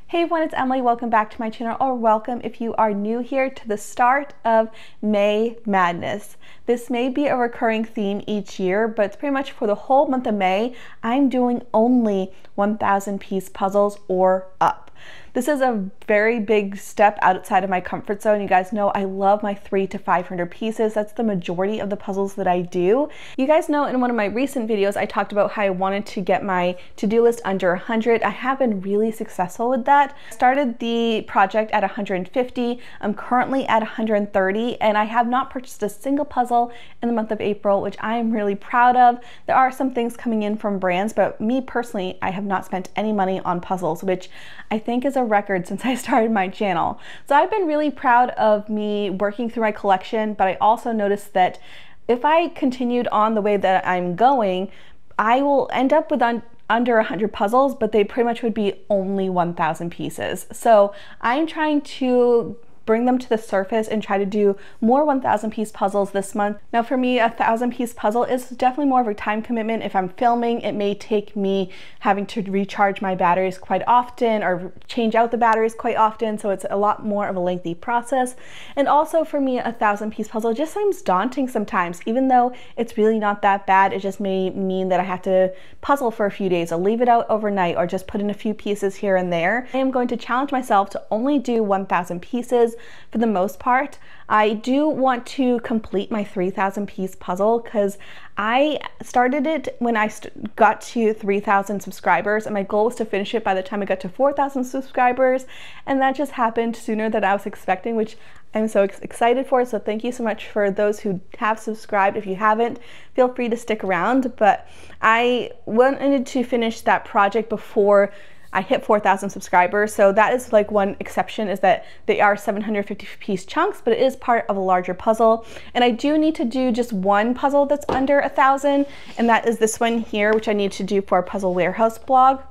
Hey everyone, it's Emily. Welcome back to my channel, or welcome if you are new here to the start of May Madness. This may be a recurring theme each year, but it's pretty much for the whole month of May, I'm doing only 1,000 piece puzzles or up. This is a very big step outside of my comfort zone. You guys know I love my 300 to 500 pieces. That's the majority of the puzzles that I do. You guys know in one of my recent videos, I talked about how I wanted to get my to-do list under 100. I have been really successful with that. I started the project at 150. I'm currently at 130, and I have not purchased a single puzzle in the month of April, which I am really proud of. There are some things coming in from brands, but me personally, I have not spent any money on puzzles, which I think is a record since I started my channel. So I've been really proud of me working through my collection, but I also noticed that if I continued on the way that I'm going, I will end up with under 100 puzzles, but they pretty much would be only 1,000 pieces. So I'm trying to bring them to the surface and try to do more 1,000 piece puzzles this month. Now for me, a 1,000 piece puzzle is definitely more of a time commitment. If I'm filming, it may take me having to recharge my batteries quite often or change out the batteries quite often, so it's a lot more of a lengthy process. And also for me, a 1,000 piece puzzle just seems daunting sometimes. Even though it's really not that bad, it just may mean that I have to puzzle for a few days or leave it out overnight or just put in a few pieces here and there. I am going to challenge myself to only do 1,000 pieces for the most part. I do want to complete my 3,000 piece puzzle because I started it when I got to 3,000 subscribers, and my goal was to finish it by the time I got to 4,000 subscribers, and that just happened sooner than I was expecting, which I'm so excited for. So thank you so much for those who have subscribed. If you haven't, feel free to stick around, but I wanted to finish that project before I hit 4,000 subscribers. So that is like one exception, is that they are 750 piece chunks, but it is part of a larger puzzle. And I do need to do just one puzzle that's under 1,000, and that is this one here, which I need to do for a Puzzle Warehouse blog.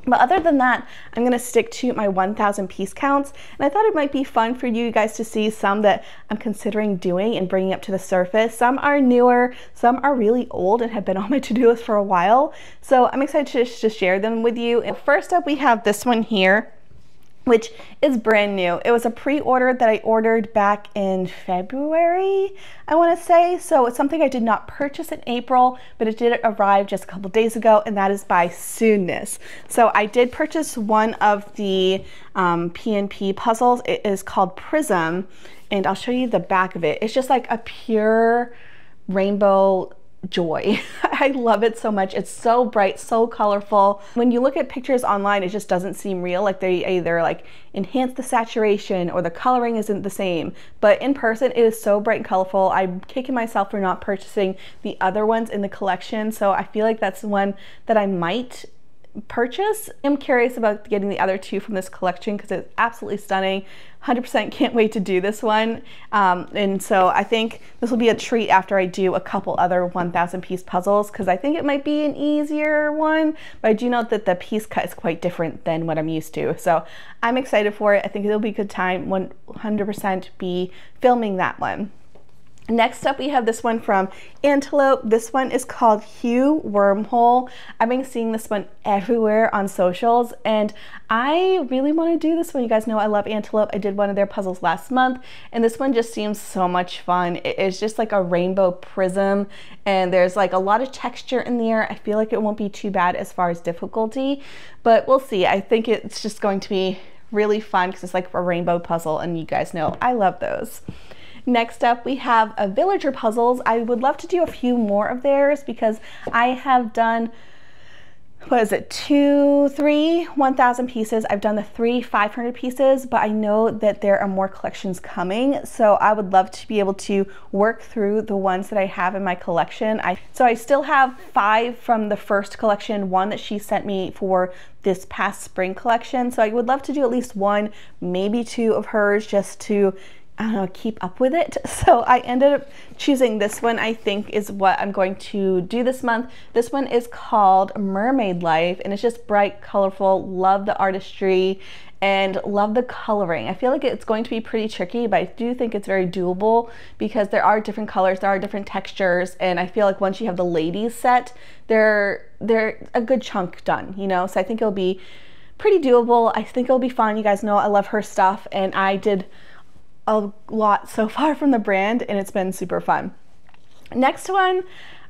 But other than that, I'm going to stick to my 1,000 piece counts, and I thought it might be fun for you guys to see some that I'm considering doing and bringing up to the surface. Some are newer, some are really old and have been on my to-do list for a while, so I'm excited to share them with you. And first up, we have this one here, which is brand new. It was a pre-order that I ordered back in February, I want to say. So it's something I did not purchase in April, but it did arrive just a couple days ago, and that is by Sunness. So I did purchase one of the PNP puzzles. It is called Prism, and I'll show you the back of it. It's just like a pure rainbow joy. I love it so much. It's so bright, so colorful. When you look at pictures online, it just doesn't seem real. Like they either like enhance the saturation or the coloring isn't the same. But in person, it is so bright and colorful. I'm kicking myself for not purchasing the other ones in the collection. So I feel like that's the one that I might purchase. I'm curious about getting the other two from this collection because it's absolutely stunning. 100% can't wait to do this one. And so I think this will be a treat after I do a couple other 1,000 piece puzzles, because I think it might be an easier one, but I do know that the piece cut is quite different than what I'm used to. So I'm excited for it. I think it'll be a good time. 100% be filming that one. Next up, we have this one from Antelope. This one is called Hue Wormhole. I've been seeing this one everywhere on socials, and I really want to do this one. You guys know I love Antelope. I did one of their puzzles last month, and this one just seems so much fun. It is just like a rainbow prism, and there's like a lot of texture in there. I feel like it won't be too bad as far as difficulty, but we'll see. I think it's just going to be really fun because it's like a rainbow puzzle, and you guys know I love those. Next up, we have villager puzzles. I would love to do a few more of theirs because I have done, what is it, 3 1,000 pieces. I've done the 3 500 pieces, but I know that there are more collections coming. So I would love to be able to work through the ones that I have in my collection. So I still have 5 from the first collection, 1 that she sent me for this past spring collection. So I would love to do at least 1, maybe 2 of hers just to, I don't know, keep up with it. So I ended up choosing this one. I think is what I'm going to do this month. This one is called Mermaid Life, and it's just bright, colorful. Love the artistry and love the coloring. I feel like it's going to be pretty tricky, but I do think it's very doable because there are different colors, there are different textures, and I feel like once you have the ladies set, they're a good chunk done, you know? So I think it'll be pretty doable. I think it'll be fun. You guys know I love her stuff, and I did a lot so far from the brand, and it's been super fun. Next one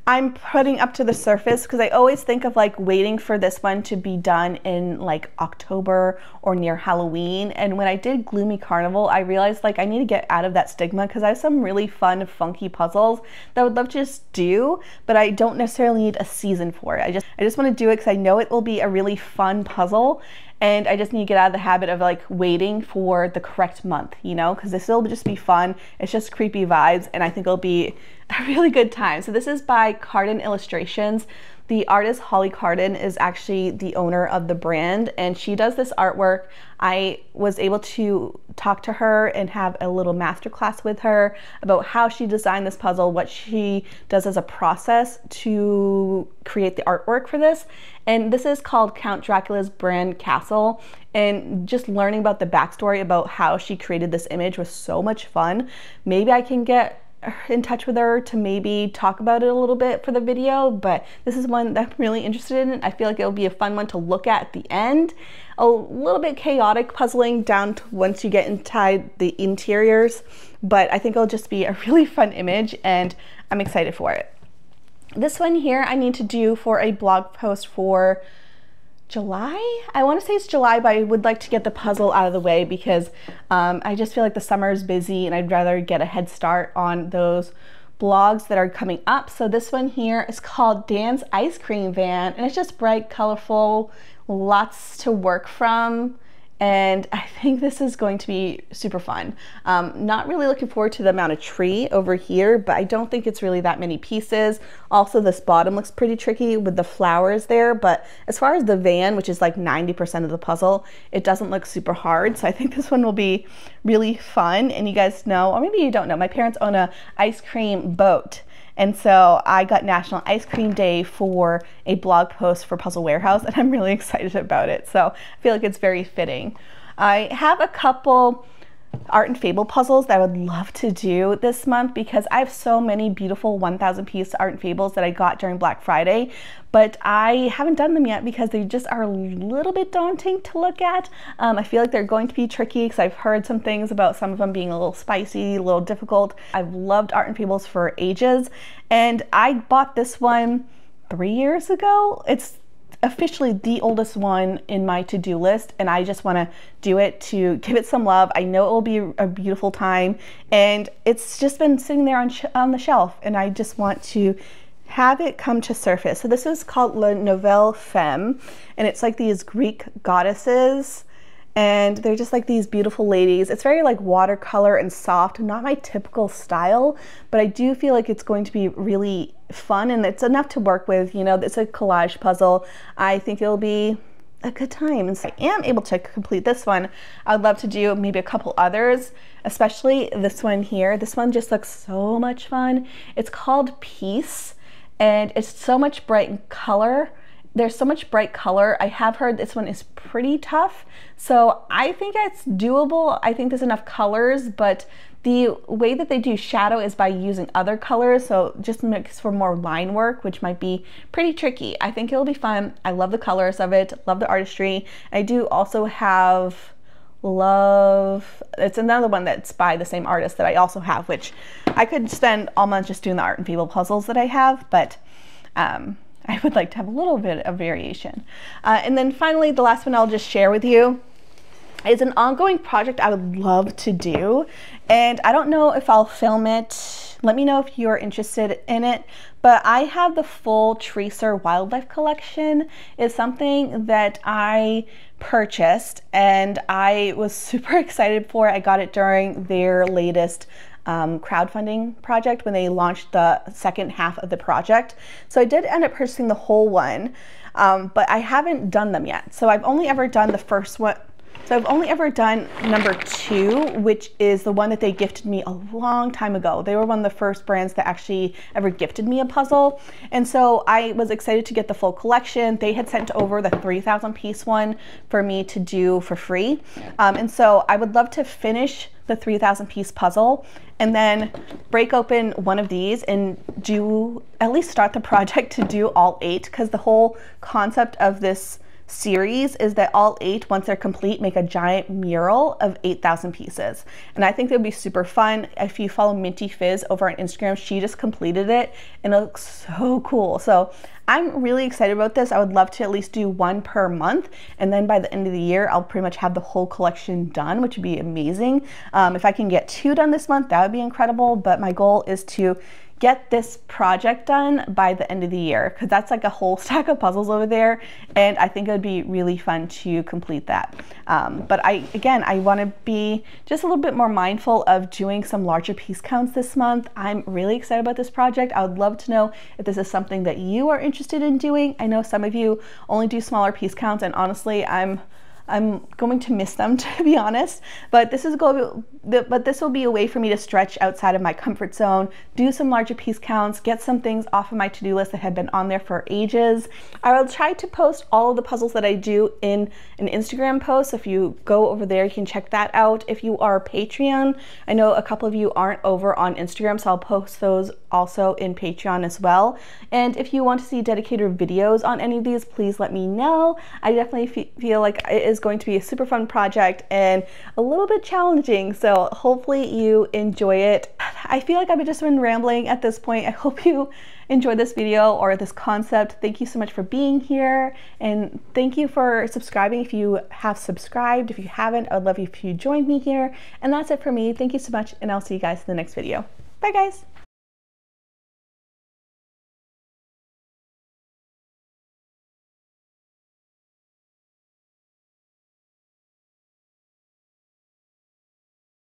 I'm putting up to the surface because I always think of like waiting for this one to be done in like October or near Halloween. And when I did Gloomy Carnival, I realized like I need to get out of that stigma because I have some really fun, funky puzzles that I would love to just do, but I don't necessarily need a season for it. I just want to do it because I know it will be a really fun puzzle. And I just need to get out of the habit of like waiting for the correct month, you know, because this will just be fun. It's just creepy vibes, and I think it'll be a really good time. So this is by Carden Illustrations. The artist Holly Carden is actually the owner of the brand, and she does this artwork. I was able to talk to her and have a little masterclass with her about how she designed this puzzle, what she does as a process to create the artwork for this. And this is called Count Dracula's Brand Castle. And just learning about the backstory about how she created this image was so much fun. Maybe I can get in touch with her to maybe talk about it a little bit for the video, but this is one that I'm really interested in. I feel like it'll be a fun one to look at the end. A little bit chaotic puzzling down to once you get inside the interiors, but I think it'll just be a really fun image, and I'm excited for it. This one here I need to do for a blog post for July. I want to say it's July, but I would like to get the puzzle out of the way because I just feel like the summer is busy and I'd rather get a head start on those blogs that are coming up. So this one here is called Dan's Ice Cream Van, and it's just bright, colorful, lots to work from. And I think this is going to be super fun. Not really looking forward to the amount of tree over here, but I don't think it's really that many pieces. Also, this bottom looks pretty tricky with the flowers there, but as far as the van, which is like 90% of the puzzle, it doesn't look super hard. So I think this one will be really fun. And you guys know, or maybe you don't know, my parents own a ice cream boat. And so I got National Ice Cream Day for a blog post for Puzzle Warehouse, and I'm really excited about it. So I feel like it's very fitting. I have a couple art and fable puzzles that I would love to do this month because I have so many beautiful 1,000 piece art and fables that I got during Black Friday, but I haven't done them yet because they just are a little bit daunting to look at. I feel like they're going to be tricky because I've heard some things about some of them being a little spicy, a little difficult. I've loved art and fables for ages, and I bought this one 3 years ago. It's officially the oldest one in my to-do list, and I just want to do it to give it some love. I know it will be a beautiful time, and it's just been sitting there on the shelf, and I just want to have it come to surface. So this is called La Nouvelle Femme, and it's like these Greek goddesses, and they're just like these beautiful ladies. It's very like watercolor and soft, not my typical style, but I do feel like it's going to be really fun, and it's enough to work with. You know, it's a collage puzzle. I think it'll be a good time, and so I am able to complete this one. I'd love to do maybe a couple others, especially this one here. This one just looks so much fun. It's called Peace, and it's so much bright color. There's so much bright color. I have heard this one is pretty tough, so I think it's doable. I think there's enough colors, but the way that they do shadow is by using other colors, so just makes for more line work, which might be pretty tricky. I think it'll be fun. I love the colors of it, love the artistry. I do also have it's another one that's by the same artist that I also have, which I could spend all month just doing the art and fable puzzles that I have, but I would like to have a little bit of variation. And then finally, the last one I'll just share with you is an ongoing project I would love to do, and I don't know if I'll film it. Let me know if you're interested in it, but I have the full Tracer wildlife collection. It's something that I purchased and I was super excited for. I got it during their latest crowdfunding project when they launched the second half of the project. So I did end up purchasing the whole one, but I haven't done them yet. So I've only ever done the first one. So I've only ever done number 2, which is the one that they gifted me a long time ago. They were one of the first brands that actually ever gifted me a puzzle. And so I was excited to get the full collection. They had sent over the 3,000 piece one for me to do for free. And so I would love to finish the 3,000 piece puzzle and then break open one of these and do, at least start the project to do all 8, because the whole concept of this series is that all 8, once they're complete, make a giant mural of 8,000 pieces. And I think that would be super fun. If you follow Minty Fizz over on Instagram, she just completed it and it looks so cool. So I'm really excited about this. I would love to at least do 1 per month, and then by the end of the year, I'll pretty much have the whole collection done, which would be amazing. If I can get 2 done this month, that would be incredible, but my goal is to get this project done by the end of the year, because that's like a whole stack of puzzles over there, and I think it would be really fun to complete that. But I want to be just a little bit more mindful of doing some larger piece counts this month. I'm really excited about this project. I would love to know if this is something that you are interested in doing. I know some of you only do smaller piece counts, and honestly, I'm going to miss them, to be honest, but this will be a way for me to stretch outside of my comfort zone, do some larger piece counts, get some things off of my to-do list that have been on there for ages. I will try to post all of the puzzles that I do in an Instagram post. If you go over there, you can check that out. If you are Patreon, I know a couple of you aren't over on Instagram, so I'll post those also in Patreon as well. And if you want to see dedicated videos on any of these, please let me know. I definitely feel like it is going to be a super fun project and a little bit challenging, so hopefully you enjoy it. I feel like I've just been rambling at this point. I hope you enjoyed this video or this concept. Thank you so much for being here, and thank you for subscribing if you have subscribed. If you haven't, I would love you if you joined me here. And that's it for me. Thank you so much, and I'll see you guys in the next video. Bye guys.